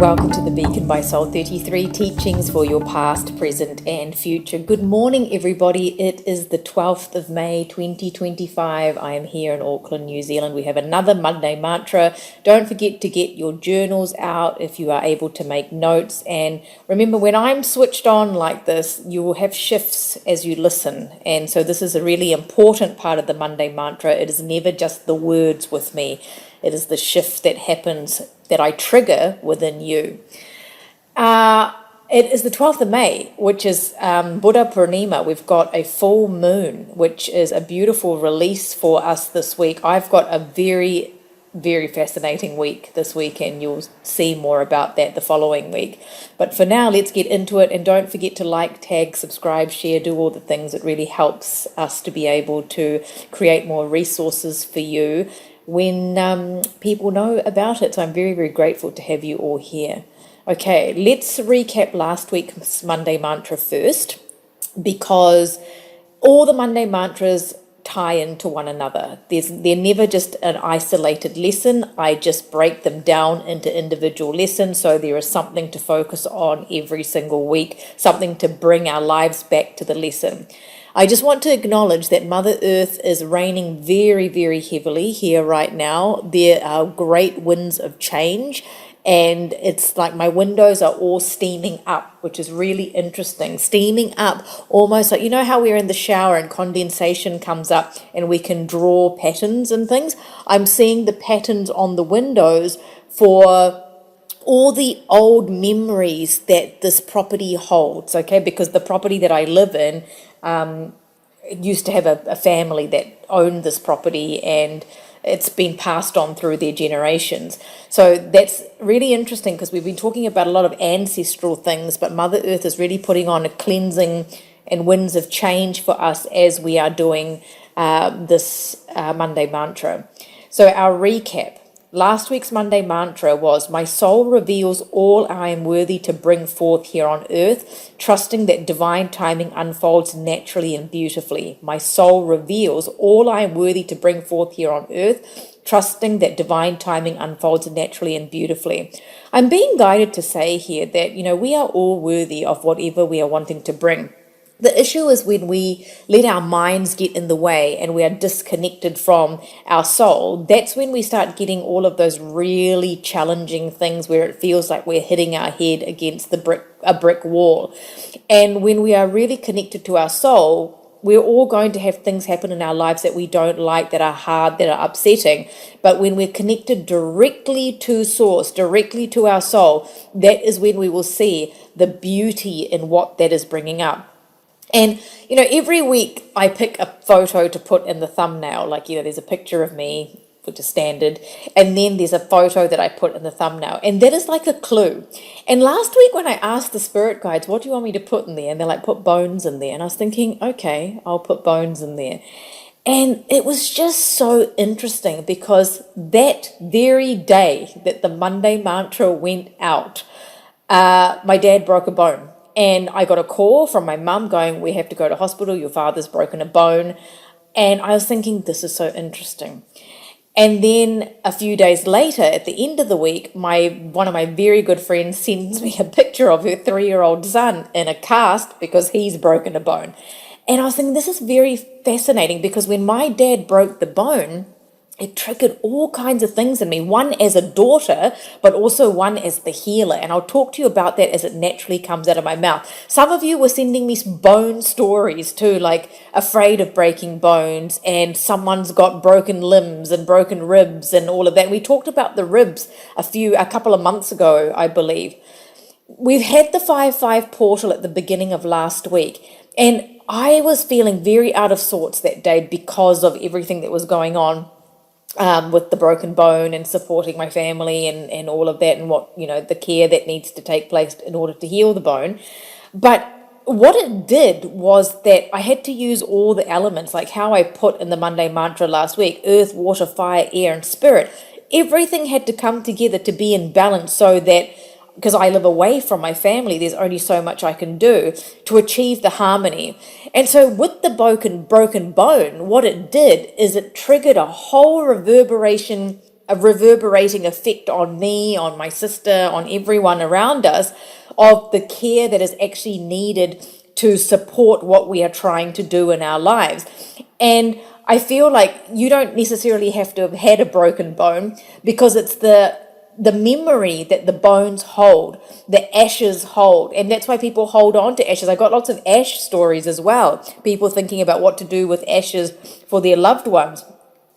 Welcome to the Beacon by Soul 33 teachings for your past, present and future. Good morning everybody. It is the 12th of May 2025. I am here in Auckland, New Zealand. We have another Monday mantra. Don't forget to get your journals out if you are able to make notes. And remember, when I'm switched on like this, you will have shifts as you listen. And so this is a really important part of the Monday mantra. It is never just the words with me. It is the shift that happens that I trigger within you. It is the 12th of May, which is Buddha Purnima. We've got a full moon, which is a beautiful release for us this week. I've got a very, very fascinating week this week, and you'll see more about that the following week. But for now, let's get into it. And don't forget to like, tag, subscribe, share, do all the things. It really helps us to be able to create more resources for you when people know about it. So I'm very, very grateful to have you all here. Okay, let's recap last week's Monday mantra first, because all the Monday mantras tie into one another. They're never just an isolated lesson. I just break them down into individual lessons, so there is something to focus on every single week, something to bring our lives back to the lesson. I just want to acknowledge that Mother Earth is raining very, very heavily here right now. There are great winds of change, and it's like my windows are all steaming up, which is really interesting. Steaming up, almost like, you know how we're in the shower and condensation comes up and we can draw patterns and things? I'm seeing the patterns on the windows for all the old memories that this property holds, okay? Because the property that I live in used to have a family that owned this property, and it's been passed on through their generations. So that's really interesting, because we've been talking about a lot of ancestral things, but Mother Earth is really putting on a cleansing and winds of change for us as we are doing this Monday mantra. So our recap. Last week's Monday mantra was, my soul reveals all I am worthy to bring forth here on earth, trusting that divine timing unfolds naturally and beautifully. My soul reveals all I am worthy to bring forth here on earth, trusting that divine timing unfolds naturally and beautifully. I'm being guided to say here that, we are all worthy of whatever we are wanting to bring. The issue is when we let our minds get in the way and we are disconnected from our soul. That's when we start getting all of those really challenging things where it feels like we're hitting our head against a brick wall. And when we are really connected to our soul, we're all going to have things happen in our lives that we don't like, that are hard, that are upsetting. But when we're connected directly to source, directly to our soul, that is when we will see the beauty in what that is bringing up. And, every week I pick a photo to put in the thumbnail. Like, there's a picture of me, which is standard. And then there's a photo that I put in the thumbnail. And that is like a clue. And last week when I asked the spirit guides, what do you want me to put in there? And they're like, put bones in there. And I was thinking, okay, I'll put bones in there. And it was just so interesting, because that very day that the Monday mantra went out, my dad broke a bone. And I got a call from my mum going, we have to go to hospital, your father's broken a bone. And I was thinking, this is so interesting. And then a few days later, at the end of the week, one of my very good friends sends me a picture of her 3-year-old son in a cast because he's broken a bone. And I was thinking, this is very fascinating, because when my dad broke the bone, it triggered all kinds of things in me, one as a daughter, but also one as the healer. And I'll talk to you about that as it naturally comes out of my mouth. Some of you were sending me bone stories too, like afraid of breaking bones, and someone's got broken limbs and broken ribs and all of that. We talked about the ribs a couple of months ago, I believe. We've had the 5-5 portal at the beginning of last week, and I was feeling very out of sorts that day because of everything that was going on. With the broken bone and supporting my family and all of that, and what, the care that needs to take place in order to heal the bone. But what it did was that I had to use all the elements, like how I put in the Monday mantra last week, earth, water, fire, air, and spirit. Everything had to come together to be in balance, so that, because I live away from my family, there's only so much I can do to achieve the harmony. And so with the broken bone, what it did is it triggered a whole reverberation a reverberating effect on me, on my sister, on everyone around us, of the care that is actually needed to support what we are trying to do in our lives. And I feel like you don't necessarily have to have had a broken bone, because it's the memory that the bones hold, the ashes hold, and that's why people hold on to ashes. I got lots of ash stories as well, people thinking about what to do with ashes for their loved ones.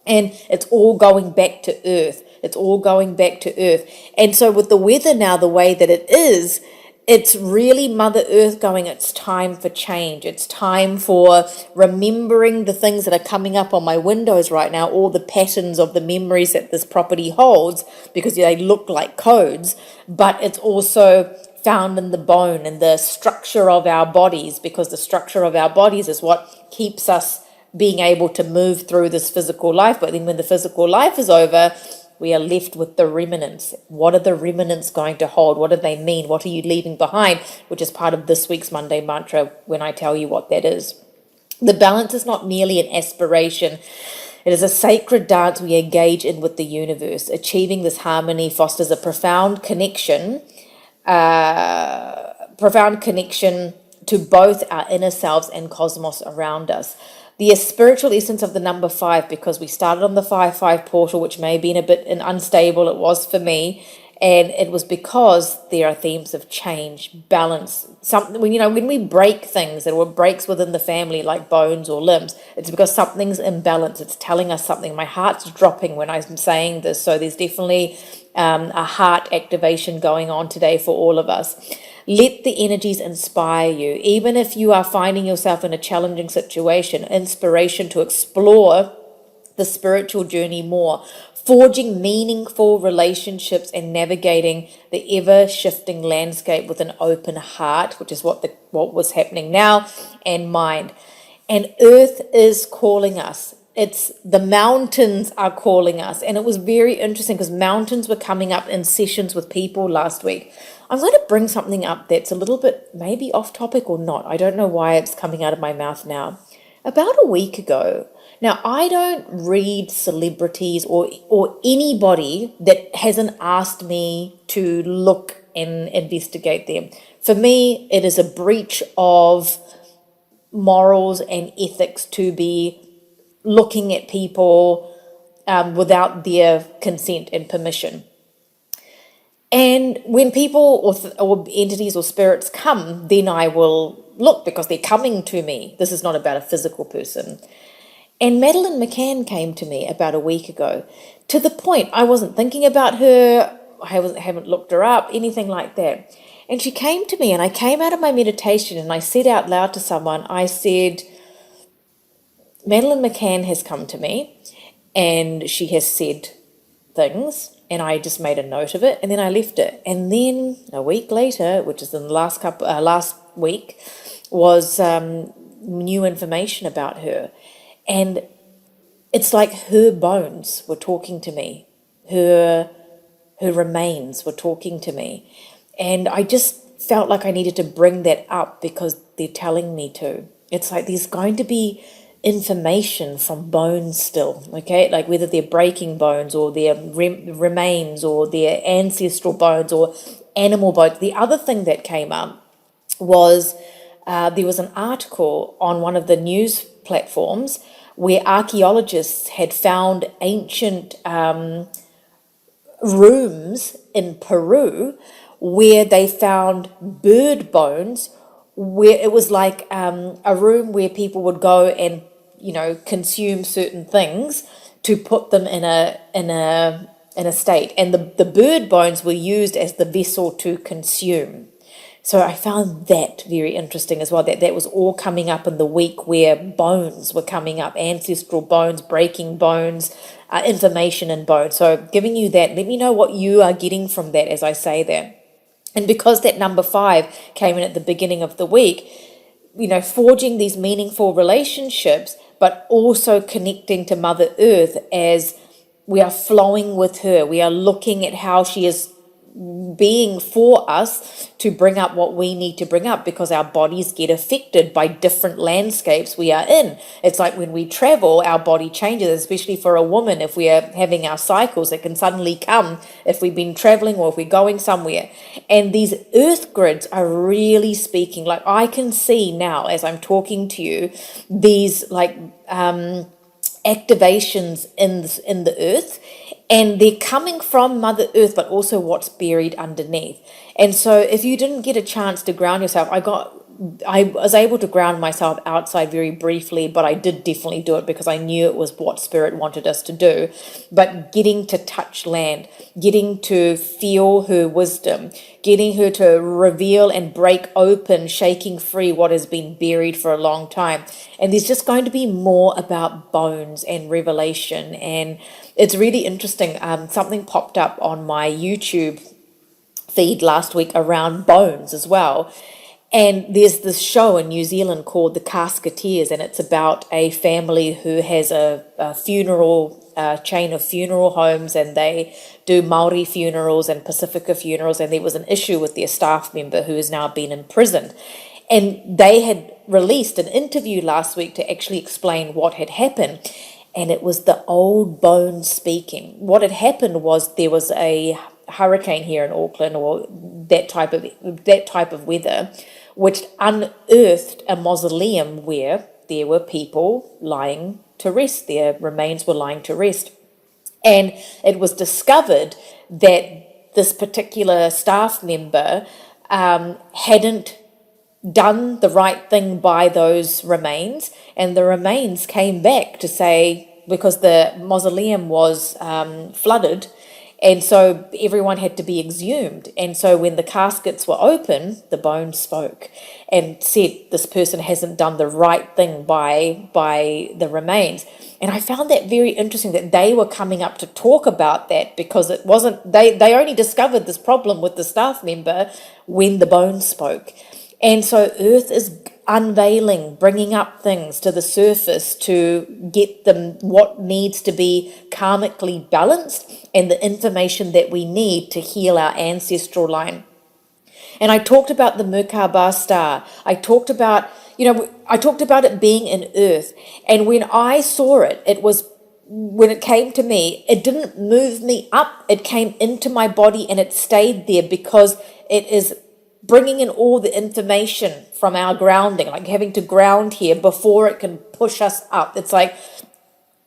And it's all going back to earth. It's all going back to earth. And so with the weather now the way that it is, it's really Mother Earth going, it's time for change. It's time for remembering the things that are coming up on my windows right now, all the patterns of the memories that this property holds, because they look like codes, but it's also found in the bone and the structure of our bodies, because the structure of our bodies is what keeps us being able to move through this physical life. But then when the physical life is over, we are left with the remnants. What are the remnants going to hold? What do they mean? What are you leaving behind? Which is part of this week's Monday mantra when I tell you what that is. The balance is not merely an aspiration. It is a sacred dance we engage in with the universe. Achieving this harmony fosters a profound connection to both our inner selves and cosmos around us. The spiritual essence of the number 5, because we started on the 5-5 portal, which may have been a bit unstable, it was for me, and it was because there are themes of change, balance. Something, when we break things, or breaks within the family, like bones or limbs, it's because something's imbalanced. It's telling us something. My heart's dropping when I'm saying this, so there's definitely a heart activation going on today for all of us. Let the energies inspire you. Even if you are finding yourself in a challenging situation, inspiration to explore the spiritual journey more, forging meaningful relationships and navigating the ever-shifting landscape with an open heart, which is what was happening now, and mind. And Earth is calling us. It's the mountains are calling us. And it was very interesting because mountains were coming up in sessions with people last week. I'm going to bring something up that's a little bit maybe off topic or not. I don't know why it's coming out of my mouth now. About a week ago, now I don't read celebrities or anybody that hasn't asked me to look and investigate them. For me, it is a breach of morals and ethics to be looking at people without their consent and permission. And when people or entities or spirits come, then I will look because they're coming to me. This is not about a physical person. And Madeline McCann came to me about a week ago, to the point I wasn't thinking about her, I haven't looked her up, anything like that. And she came to me, and I came out of my meditation and I said out loud to someone, I said, Madeline McCann has come to me and she has said things, and I just made a note of it, and then I left it. And then a week later, which is in the last week, was new information about her. And it's like her bones were talking to me, her remains were talking to me. And I just felt like I needed to bring that up because they're telling me to. It's like there's going to be information from bones still, okay? Like whether they're breaking bones or their remains or their ancestral bones or animal bones. The other thing that came up was there was an article on one of the news platforms where archaeologists had found ancient rooms in Peru where they found bird bones, where it was like a room where people would go and consume certain things to put them in a state, and the bird bones were used as the vessel to consume. So I found that very interesting as well, that was all coming up in the week where bones were coming up, ancestral bones, breaking bones, information in bones. So giving you that, let me know what you are getting from that as I say that. And because that number 5 came in at the beginning of the week, forging these meaningful relationships, but also connecting to Mother Earth as we are flowing with her. We are looking at how she is being for us to bring up what we need to bring up, because our bodies get affected by different landscapes we are in. It's like when we travel, our body changes, especially for a woman. If we are having our cycles, it can suddenly come if we've been traveling or if we're going somewhere. And these earth grids are really speaking. Like, I can see now as I'm talking to you, these like activations in the earth, and they're coming from Mother Earth, but also what's buried underneath. And so if you didn't get a chance to ground yourself, I was able to ground myself outside very briefly, but I did definitely do it because I knew it was what Spirit wanted us to do. But getting to touch land, getting to feel her wisdom, getting her to reveal and break open, shaking free what has been buried for a long time. And there's just going to be more about bones and revelation. And it's really interesting. Something popped up on my YouTube feed last week around bones as well. And there's this show in New Zealand called The Casketeers, and it's about a family who has a funeral chain of funeral homes, and they do Maori funerals and Pacifica funerals. And there was an issue with their staff member who has now been imprisoned. And they had released an interview last week to actually explain what had happened. And it was the old bones speaking. What had happened was there was a hurricane here in Auckland, or that type of weather, which unearthed a mausoleum where there were people lying to rest. Their remains were lying to rest. And it was discovered that this particular staff member hadn't done the right thing by those remains, and the remains came back to say, because the mausoleum was flooded, and so everyone had to be exhumed. And so when the caskets were open, the bones spoke and said, this person hasn't done the right thing by the remains. And I found that very interesting, that they were coming up to talk about that, because it wasn't, they only discovered this problem with the staff member when the bones spoke. And so Earth is unveiling, bringing up things to the surface to get them what needs to be karmically balanced, and the information that we need to heal our ancestral line. And I talked about the Merkaba star. I talked about it being in Earth. And when I saw it, when it came to me, it didn't move me up. It came into my body and it stayed there, because it is bringing in all the information from our grounding, like having to ground here before it can push us up. It's like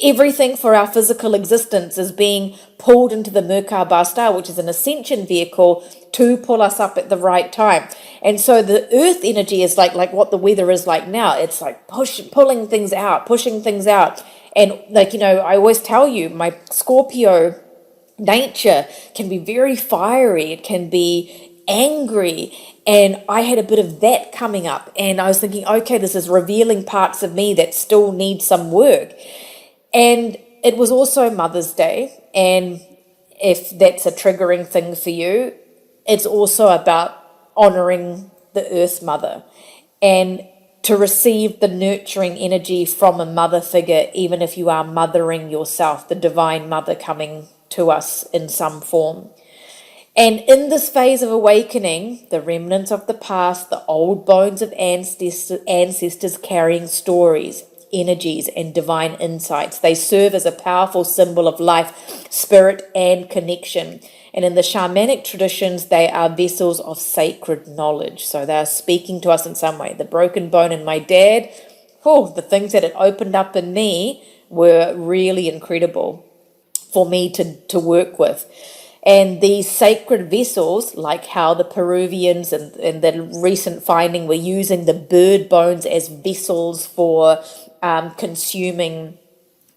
everything for our physical existence is being pulled into the Merkaba star, which is an ascension vehicle to pull us up at the right time. And so the earth energy is like what the weather is like now. It's like pulling things out, pushing things out. And I always tell you, my Scorpio nature can be very fiery. It can be angry, and I had a bit of that coming up, and I was thinking, okay, this is revealing parts of me that still need some work. And it was also Mother's Day, and if that's a triggering thing for you, it's also about honoring the Earth Mother, and to receive the nurturing energy from a mother figure, even if you are mothering yourself, the divine mother coming to us in some form. And in this phase of awakening, the remnants of the past, the old bones of ancestors carrying stories, energies, and divine insights, they serve as a powerful symbol of life, spirit, and connection. And in the shamanic traditions, they are vessels of sacred knowledge. So they are speaking to us in some way. The broken bone in my dad, the things that it opened up in me were really incredible for me to work with. And these sacred vessels, like how the Peruvians and the recent finding were using the bird bones as vessels for consuming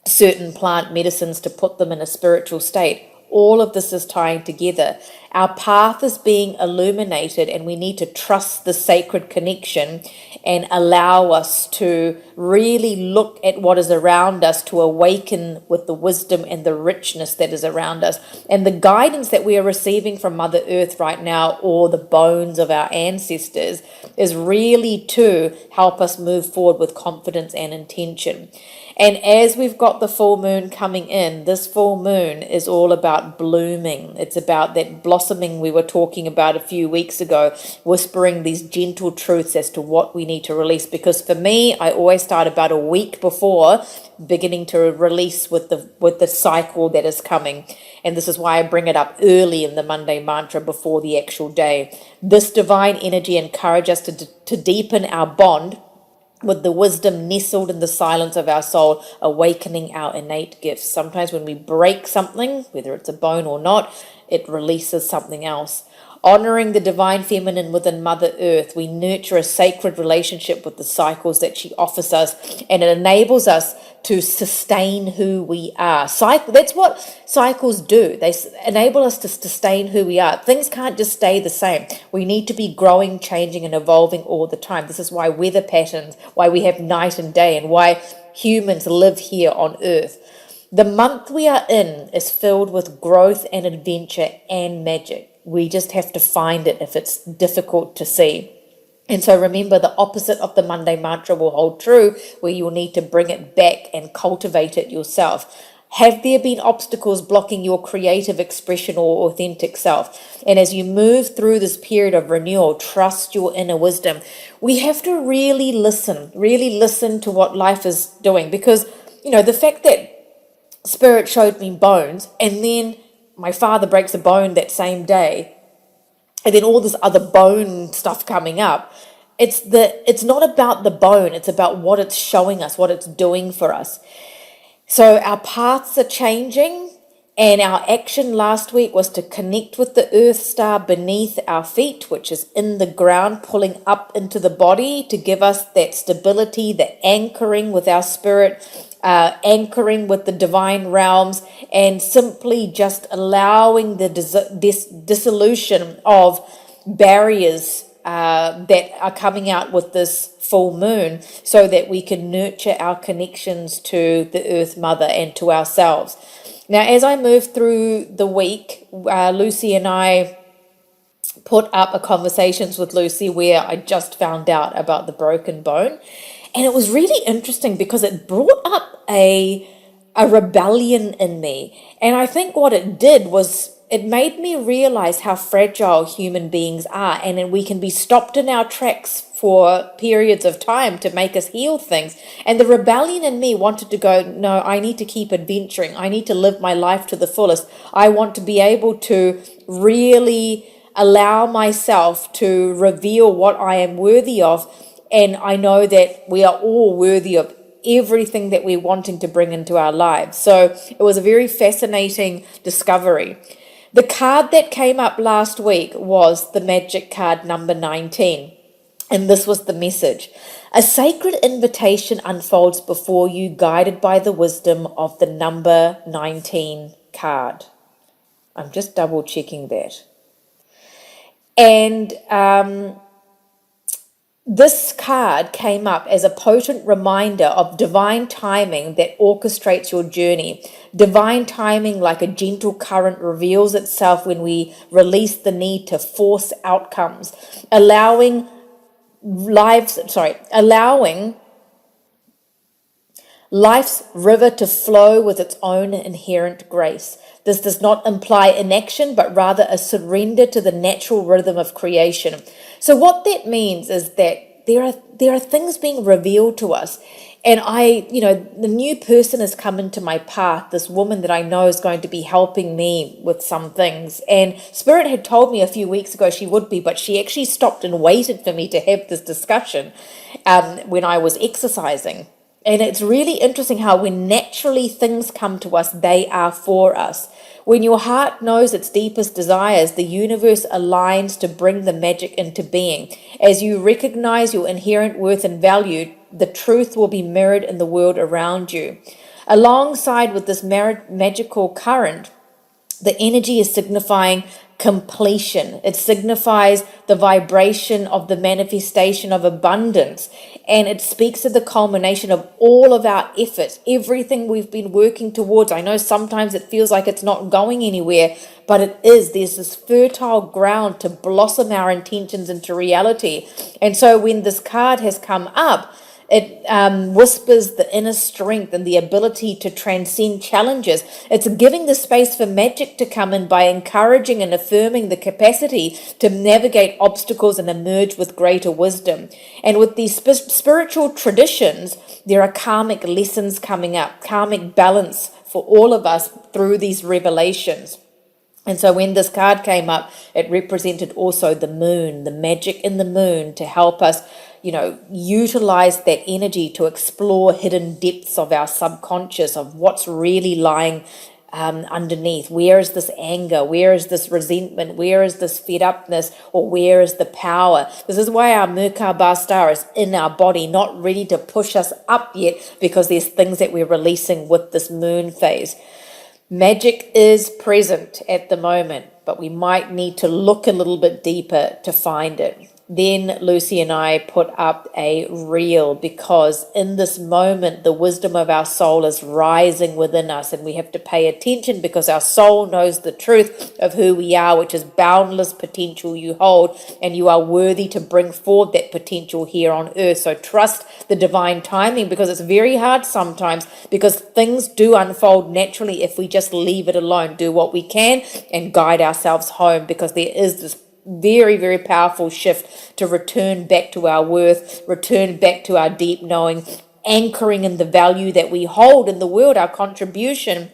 certain plant medicines to put them in a spiritual state. All of this is tying together. Our path is being illuminated, and we need to trust the sacred connection and allow us to really look at what is around us, to awaken with the wisdom and the richness that is around us. And the guidance that we are receiving from Mother Earth right now, or the bones of our ancestors, is really to help us move forward with confidence and intention. And as we've got the full moon coming in, this full moon is all about blooming. It's about that blossoming blossoming we were talking about a few weeks ago, whispering these gentle truths as to what we need to release. Because for me, I always start about a week before beginning to release with the cycle that is coming. And this is why I bring it up early in the Monday mantra before the actual day. This divine energy encourages us to deepen our bond with the wisdom nestled in the silence of our soul, awakening our innate gifts. Sometimes when we break something, whether it's a bone or not, it releases something else. Honoring the divine feminine within Mother Earth, we nurture a sacred relationship with the cycles that she offers us, and it enables us to sustain who we are. That's what cycles do. They enable us to sustain who we are. Things can't just stay the same. We need to be growing, changing, and evolving all the time. This is why weather patterns, why we have night and day, and why humans live here on Earth. The month we are in is filled with growth and adventure and magic. We just have to find it if it's difficult to see. And so remember, the opposite of the Monday mantra will hold true, where you'll need to bring it back and cultivate it yourself. Have there been obstacles blocking your creative expression or authentic self? And as you move through this period of renewal, trust your inner wisdom. We have to really listen to what life is doing, because, the fact that Spirit showed me bones, and then my father breaks a bone that same day, and then all this other bone stuff coming up. It's not about the bone, it's about what it's showing us, what it's doing for us. So our paths are changing, and our action last week was to connect with the earth star beneath our feet, which is in the ground, pulling up into the body to give us that stability, the anchoring with our spirit, anchoring with the divine realms, and simply just allowing the dissolution of barriers that are coming out with this full moon, so that we can nurture our connections to the Earth Mother and to ourselves. Now, as I move through the week, Lucy and I put up a conversations with Lucy where I just found out about the broken bone. And it was really interesting because it brought up a rebellion in me. And I think what it did was it made me realize how fragile human beings are, and then we can be stopped in our tracks for periods of time to make us heal things. And the rebellion in me wanted to go, no, I need to keep adventuring. I need to live my life to the fullest. I want to be able to really allow myself to reveal what I am worthy of. And I know that we are all worthy of everything that we're wanting to bring into our lives. So it was a very fascinating discovery. The card that came up last week was the magic card number 19. And this was the message. A sacred invitation unfolds before you, guided by the wisdom of the number 19 card. I'm just double checking that. And this card came up as a potent reminder of divine timing that orchestrates your journey. Divine timing, like a gentle current, reveals itself when we release the need to force outcomes, allowing life's river to flow with its own inherent grace. This does not imply inaction, but rather a surrender to the natural rhythm of creation. So what that means is that there are things being revealed to us. And the new person has come into my path, this woman that I know is going to be helping me with some things. And Spirit had told me a few weeks ago she would be, but she actually stopped and waited for me to have this discussion when I was exercising. And it's really interesting how when naturally things come to us, they are for us. When your heart knows its deepest desires, the universe aligns to bring the magic into being. As you recognize your inherent worth and value, the truth will be mirrored in the world around you. Alongside with this magical current, the energy is signifying completion. It signifies the vibration of the manifestation of abundance. And it speaks to the culmination of all of our efforts, everything we've been working towards. I know sometimes it feels like it's not going anywhere, but it is. There's this fertile ground to blossom our intentions into reality. And so when this card has come up, It whispers the inner strength and the ability to transcend challenges. It's giving the space for magic to come in by encouraging and affirming the capacity to navigate obstacles and emerge with greater wisdom. And with these spiritual traditions, there are karmic lessons coming up, karmic balance for all of us through these revelations. And so when this card came up, it represented also the moon, the magic in the moon, to help us, utilize that energy to explore hidden depths of our subconscious, of what's really lying underneath. Where is this anger? Where is this resentment? Where is this fed upness? Or where is the power? This is why our Merkaba star is in our body, not ready to push us up yet, because there's things that we're releasing with this moon phase. Magic is present at the moment, but we might need to look a little bit deeper to find it. Then Lucy and I put up a reel, because in this moment, the wisdom of our soul is rising within us, and we have to pay attention, because our soul knows the truth of who we are, which is boundless potential you hold, and you are worthy to bring forward that potential here on earth. So trust the divine timing, because it's very hard sometimes, because things do unfold naturally if we just leave it alone, do what we can and guide ourselves home, because there is this very, very powerful shift to return back to our worth, return back to our deep knowing, anchoring in the value that we hold in the world, our contribution,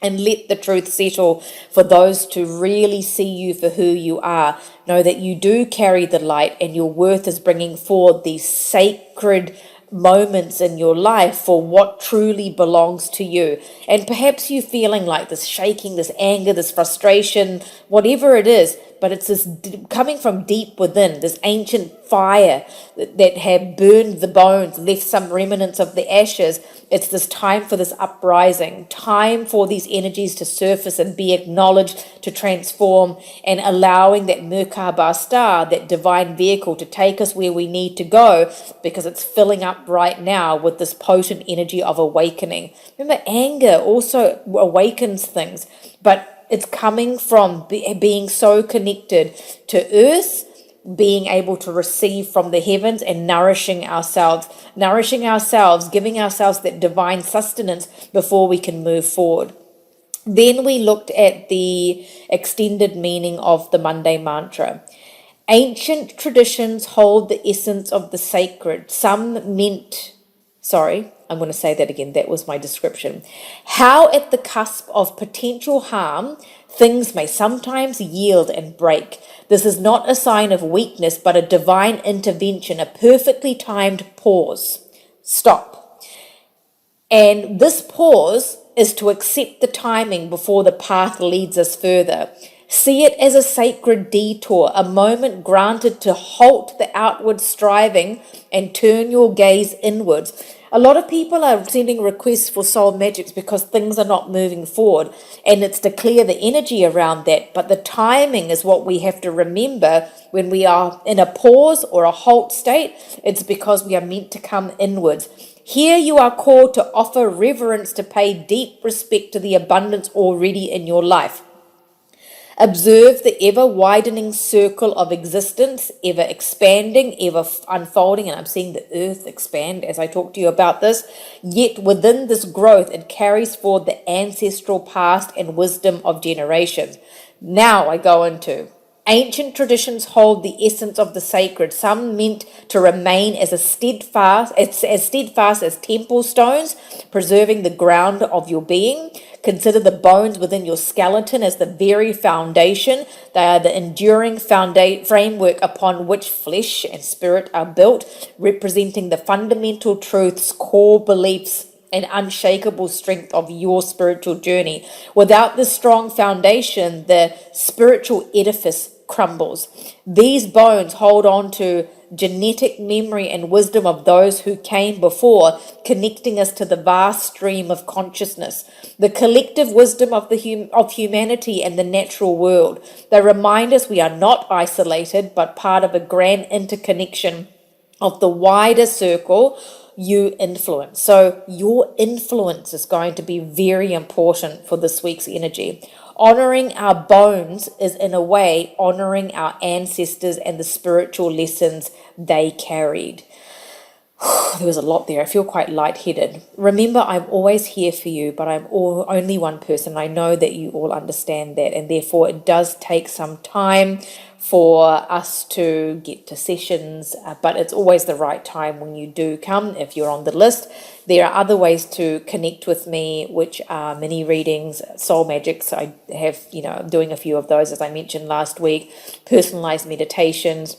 and let the truth settle for those to really see you for who you are. Know that you do carry the light, and your worth is bringing forward these sacred moments in your life for what truly belongs to you. And perhaps you're feeling like this shaking, this anger, this frustration, whatever it is, but it's this coming from deep within, this ancient fire that have burned the bones, left some remnants of the ashes. It's this time for this uprising, time for these energies to surface and be acknowledged, to transform, and allowing that Merkaba star, that divine vehicle, to take us where we need to go, because it's filling up right now with this potent energy of awakening. Remember, anger also awakens things, but it's coming from being so connected to earth, being able to receive from the heavens, and nourishing ourselves, giving ourselves that divine sustenance before we can move forward. Then we looked at the extended meaning of the Monday mantra. Ancient traditions hold the essence of the sacred. I'm going to say that again. That was my description. How at the cusp of potential harm, things may sometimes yield and break. This is not a sign of weakness, but a divine intervention, a perfectly timed pause. Stop. And this pause is to accept the timing before the path leads us further. See it as a sacred detour, a moment granted to halt the outward striving and turn your gaze inwards. A lot of people are sending requests for soul magics because things are not moving forward, and it's to clear the energy around that. But the timing is what we have to remember when we are in a pause or a halt state. It's because we are meant to come inwards. Here you are called to offer reverence, to pay deep respect to the abundance already in your life. Observe the ever-widening circle of existence, ever expanding, ever unfolding, and I'm seeing the earth expand as I talk to you about this. Yet within this growth, it carries forward the ancestral past and wisdom of generations. Now I go into ancient traditions hold the essence of the sacred, some meant to remain as steadfast as temple stones, preserving the ground of your being. Consider the bones within your skeleton as the very foundation. They are the enduring framework upon which flesh and spirit are built, representing the fundamental truths, core beliefs, and unshakable strength of your spiritual journey. Without this strong foundation, the spiritual edifice crumbles. These bones hold on to genetic memory and wisdom of those who came before, connecting us to the vast stream of consciousness, the collective wisdom of humanity and the natural world. They remind us we are not isolated, but part of a grand interconnection of the wider circle you influence. So your influence is going to be very important for this week's energy. Honoring our bones is, in a way, honoring our ancestors and the spiritual lessons they carried. There was a lot there. I feel quite lightheaded. Remember, I'm always here for you, but only one person. I know that you all understand that, and therefore it does take some time for us to get to sessions, but it's always the right time when you do come, if you're on the list. There are other ways to connect with me, which are mini readings, soul magics. I have, I'm doing a few of those, as I mentioned last week, personalized meditations.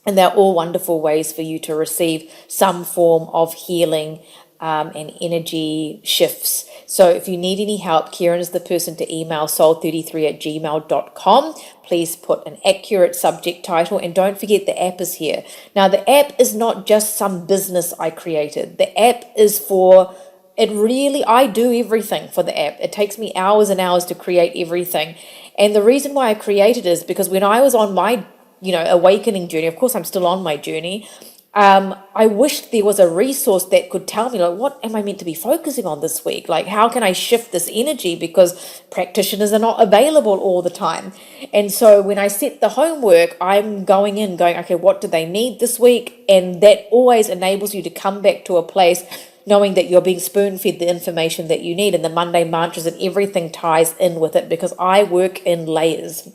And they're all wonderful ways for you to receive some form of healing and energy shifts. So if you need any help, Kieran is the person to email soul33@gmail.com. Please put an accurate subject title, and don't forget the app is here. Now, the app is not just some business I created. The app is I do everything for the app. It takes me hours and hours to create everything. And the reason why I created it is because when I was on my awakening journey. Of course, I'm still on my journey. I wished there was a resource that could tell me, like, what am I meant to be focusing on this week? Like, how can I shift this energy? Because practitioners are not available all the time. And so when I set the homework, I'm going, okay, what do they need this week? And that always enables you to come back to a place knowing that you're being spoon-fed the information that you need. And the Monday mantras and everything ties in with it, because I work in layers.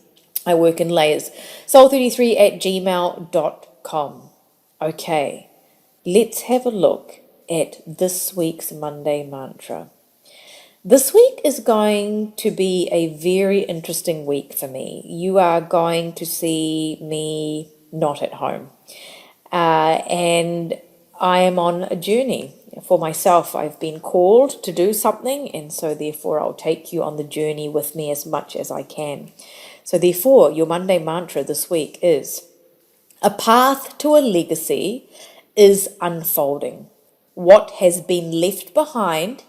Soul33@gmail.com. Okay, let's have a look at this week's Monday mantra. This week is going to be a very interesting week for me. You are going to see me not at home. And I am on a journey for myself. I've been called to do something, and so therefore I'll take you on the journey with me as much as I can. So therefore, your Monday mantra this week is, a path to a legacy is unfolding. What has been left behind,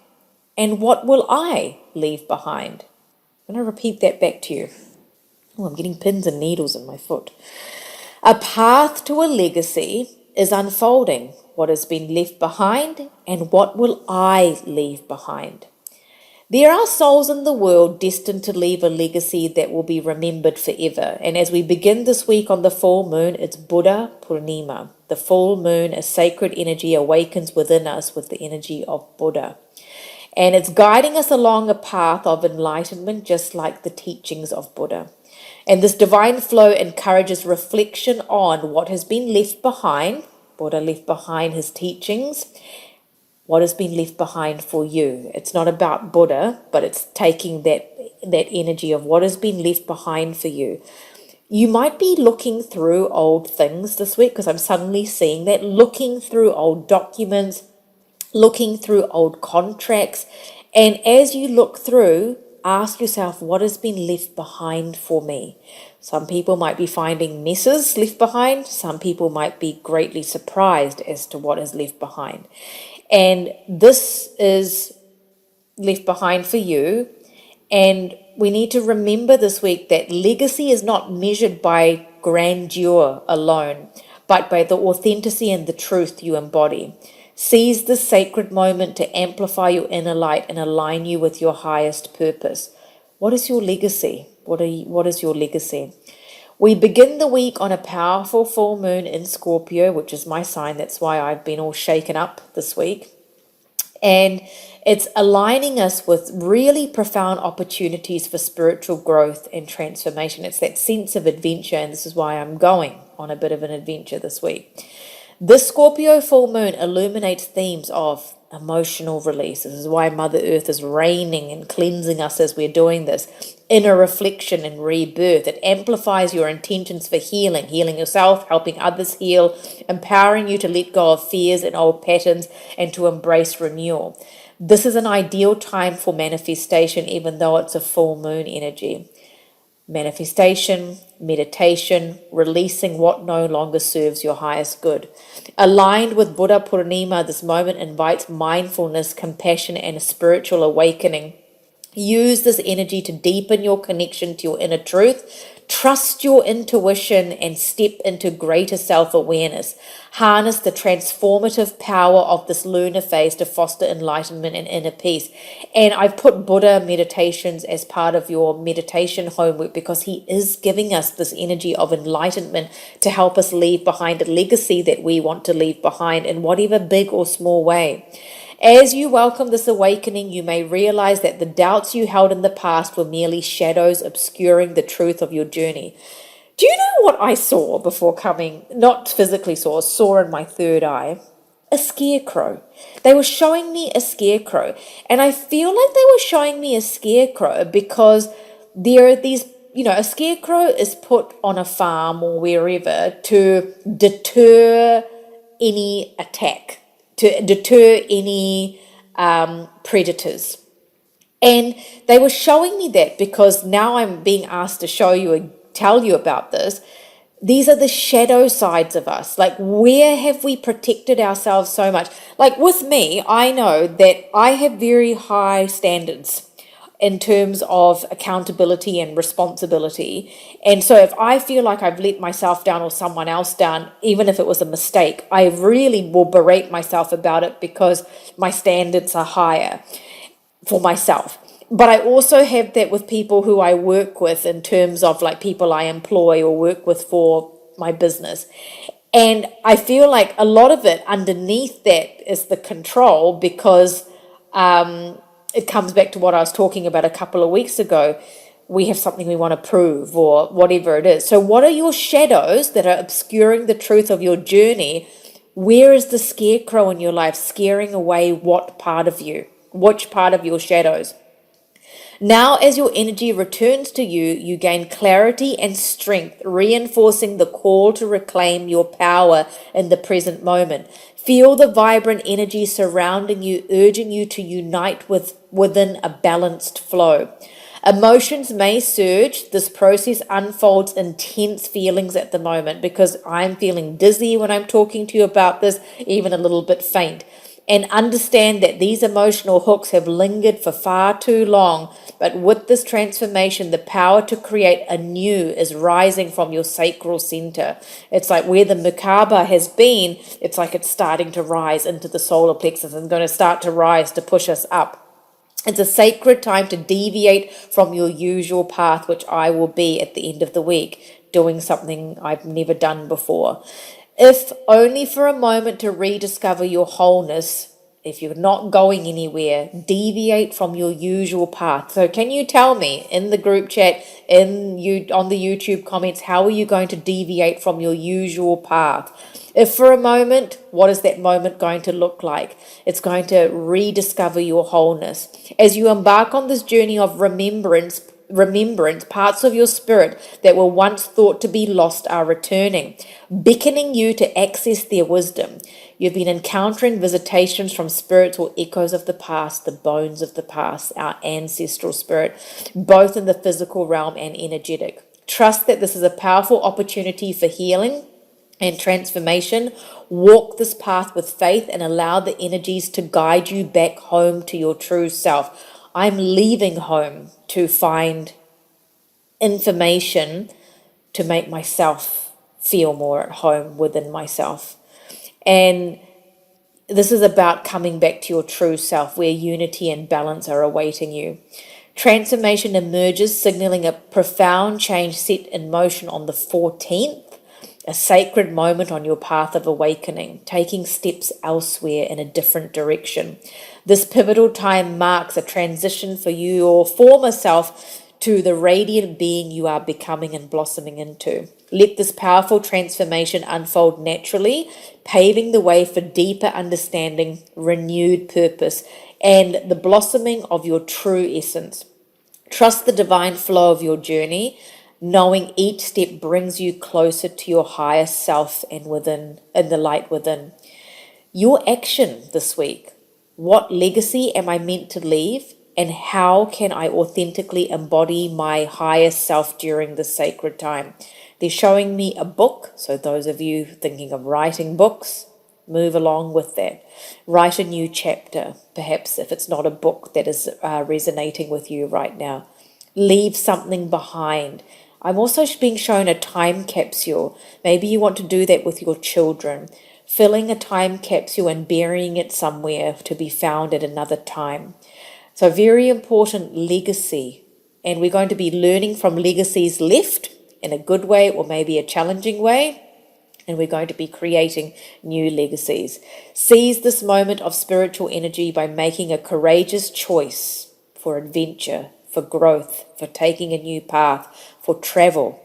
and what will I leave behind? I'm going to repeat that back to you. Oh, I'm getting pins and needles in my foot. A path to a legacy is unfolding. What has been left behind, and what will I leave behind? There are souls in the world destined to leave a legacy that will be remembered forever. And as we begin this week on the full moon, it's Buddha Purnima. The full moon, a sacred energy, awakens within us with the energy of Buddha. And it's guiding us along a path of enlightenment, just like the teachings of Buddha. And this divine flow encourages reflection on what has been left behind. Buddha left behind his teachings. What has been left behind for you? It's not about Buddha, but it's taking that energy of what has been left behind for you. You might be looking through old things this week, because I'm suddenly seeing that, looking through old documents, looking through old contracts. And as you look through, ask yourself, what has been left behind for me? Some people might be finding messes left behind. Some people might be greatly surprised as to what is left behind. And this is left behind for you. And we need to remember this week that legacy is not measured by grandeur alone, but by the authenticity and the truth you embody. Seize this sacred moment to amplify your inner light and align you with your highest purpose. What is your legacy? What is your legacy? We begin the week on a powerful full moon in Scorpio, which is my sign. That's why I've been all shaken up this week. And it's aligning us with really profound opportunities for spiritual growth and transformation. It's that sense of adventure, and this is why I'm going on a bit of an adventure this week. This Scorpio full moon illuminates themes of emotional release. This is why Mother Earth is raining and cleansing us as we're doing this. Inner reflection and rebirth. It amplifies your intentions for healing yourself, helping others heal, empowering you to let go of fears and old patterns and to embrace renewal. This is an ideal time for manifestation, even though it's a full moon energy. Manifestation, meditation, releasing what no longer serves your highest good. Aligned with Buddha Purnima, this moment invites mindfulness, compassion, and a spiritual awakening. Use this energy to deepen your connection to your inner truth. Trust your intuition and step into greater self-awareness. Harness the transformative power of this lunar phase to foster enlightenment and inner peace. And I've put Buddha meditations as part of your meditation homework because he is giving us this energy of enlightenment to help us leave behind a legacy that we want to leave behind in whatever big or small way. As you welcome this awakening, you may realize that the doubts you held in the past were merely shadows obscuring the truth of your journey. Do you know what I saw before coming? Not physically saw in my third eye. A scarecrow. They were showing me a scarecrow. And I feel like they were showing me a scarecrow because there are these, a scarecrow is put on a farm or wherever to deter any attack, to deter any predators. And they were showing me that because now I'm being asked to show you and tell you about this. These are the shadow sides of us. Like, where have we protected ourselves so much? Like with me, I know that I have very high standards in terms of accountability and responsibility. And so if I feel like I've let myself down or someone else down, even if it was a mistake, I really will berate myself about it because my standards are higher for myself. But I also have that with people who I work with in terms of like people I employ or work with for my business. And I feel like a lot of it underneath that is the control because it comes back to what I was talking about a couple of weeks ago. We have something we want to prove or whatever it is. So what are your shadows that are obscuring the truth of your journey? Where is the scarecrow in your life scaring away what part of you? Which part of your shadows? Now, as your energy returns to you, you gain clarity and strength, reinforcing the call to reclaim your power in the present moment. Feel the vibrant energy surrounding you, urging you to unite within a balanced flow. Emotions may surge. This process unfolds intense feelings at the moment because I'm feeling dizzy when I'm talking to you about this, even a little bit faint. And understand that these emotional hooks have lingered for far too long. But with this transformation, the power to create anew is rising from your sacral center. It's like where the Merkaba has been, it's like it's starting to rise into the solar plexus and going to start to rise to push us up. It's a sacred time to deviate from your usual path, which I will be at the end of the week, doing something I've never done before. If only for a moment to rediscover your wholeness, if you're not going anywhere, deviate from your usual path. So can you tell me in the group chat, on the YouTube comments, how are you going to deviate from your usual path? If for a moment, what is that moment going to look like? It's going to rediscover your wholeness. As you embark on this journey of remembrance, parts of your spirit that were once thought to be lost are returning, beckoning you to access their wisdom. You've been encountering visitations from spirits or echoes of the past, the bones of the past, our ancestral spirit, both in the physical realm and energetic. Trust that this is a powerful opportunity for healing and transformation. Walk this path with faith and allow the energies to guide you back home to your true self. I'm leaving home to find information to make myself feel more at home within myself. And this is about coming back to your true self where unity and balance are awaiting you. Transformation emerges, signaling a profound change set in motion on the 14th. A sacred moment on your path of awakening, taking steps elsewhere in a different direction. This pivotal time marks a transition for you, your former self, to the radiant being you are becoming and blossoming into. Let this powerful transformation unfold naturally, paving the way for deeper understanding, renewed purpose, and the blossoming of your true essence. Trust the divine flow of your journey, knowing each step brings you closer to your higher self and the light within. Your action this week. What legacy am I meant to leave? And how can I authentically embody my higher self during this sacred time? They're showing me a book. So those of you thinking of writing books, Move along with that. Write a new chapter, perhaps if it's not a book that is resonating with you right now. Leave something behind. I'm also being shown a time capsule. Maybe you want to do that with your children. Filling a time capsule and burying it somewhere to be found at another time. So very important legacy. And we're going to be learning from legacies left in a good way or maybe a challenging way. And we're going to be creating new legacies. Seize this moment of spiritual energy by making a courageous choice for adventure, for growth, for taking a new path, for travel.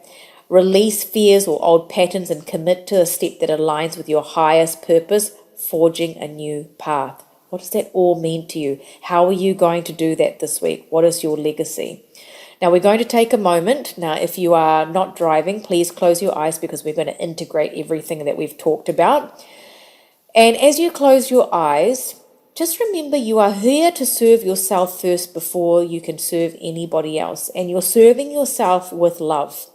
Release fears or old patterns and commit to a step that aligns with your highest purpose, forging a new path. What does that all mean to you? How are you going to do that this week? What is your legacy? Now we're going to take a moment. Now, if you are not driving, please close your eyes because we're going to integrate everything that we've talked about. And as you close your eyes, just remember you are here to serve yourself first before you can serve anybody else. And you're serving yourself with love.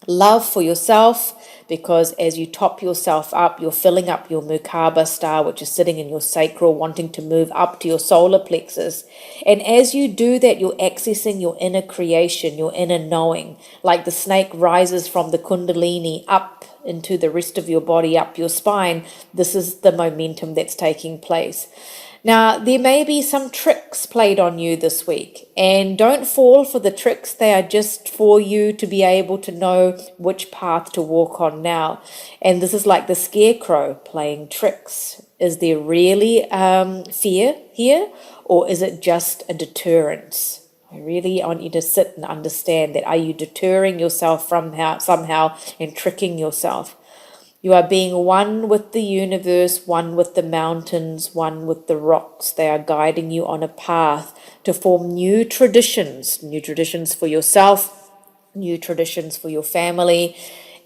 Love for yourself, because as you top yourself up, you're filling up your Merkaba star, which is sitting in your sacral, wanting to move up to your solar plexus. And as you do that, you're accessing your inner creation, your inner knowing, like the snake rises from the Kundalini up into the rest of your body, up your spine. This is the momentum that's taking place. Now, there may be some tricks played on you this week, and don't fall for the tricks. They are just for you to be able to know which path to walk on now. And this is like the scarecrow playing tricks. Is there really fear here, or is it just a deterrence? I really want you to sit and understand that. Are you deterring yourself from somehow and tricking yourself? You are being one with the universe, one with the mountains, one with the rocks. They are guiding you on a path to form new traditions for yourself, new traditions for your family.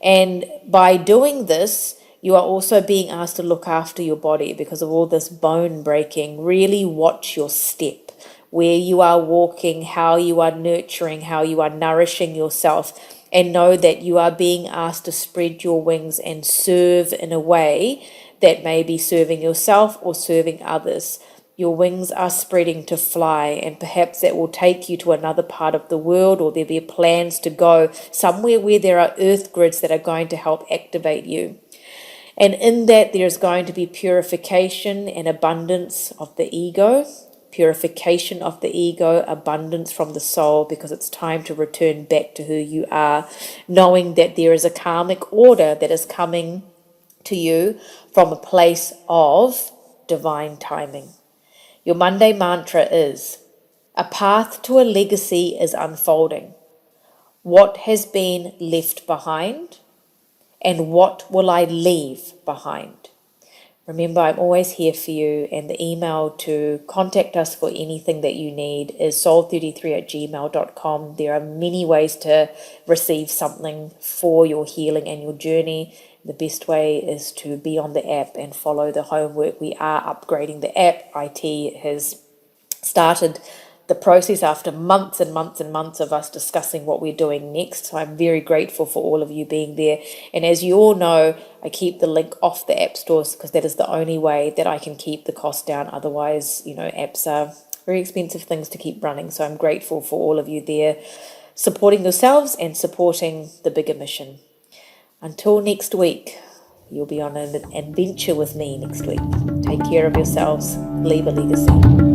And by doing this, you are also being asked to look after your body because of all this bone breaking. Really watch your step, where you are walking, how you are nurturing, how you are nourishing yourself. And know that you are being asked to spread your wings and serve in a way that may be serving yourself or serving others. Your wings are spreading to fly, and perhaps that will take you to another part of the world, or there'll be plans to go somewhere where there are earth grids that are going to help activate you. And in that, there's going to be purification and abundance of the ego. Purification of the ego, abundance from the soul, because it's time to return back to who you are, knowing that there is a karmic order that is coming to you from a place of divine timing. Your Monday mantra is, a path to a legacy is unfolding. What has been left behind, and what will I leave behind? Remember, I'm always here for you, and the email to contact us for anything that you need is soul33@gmail.com. There are many ways to receive something for your healing and your journey. The best way is to be on the app and follow the homework. We are upgrading the app. IT has started the process after months and months and months of us discussing what we're doing next. So I'm very grateful for all of you being there. And as you all know, I keep the link off the app stores because that is the only way that I can keep the cost down. Otherwise, apps are very expensive things to keep running. So I'm grateful for all of you there supporting yourselves and supporting the bigger mission. Until next week, you'll be on an adventure with me next week. Take care of yourselves. Leave a legacy.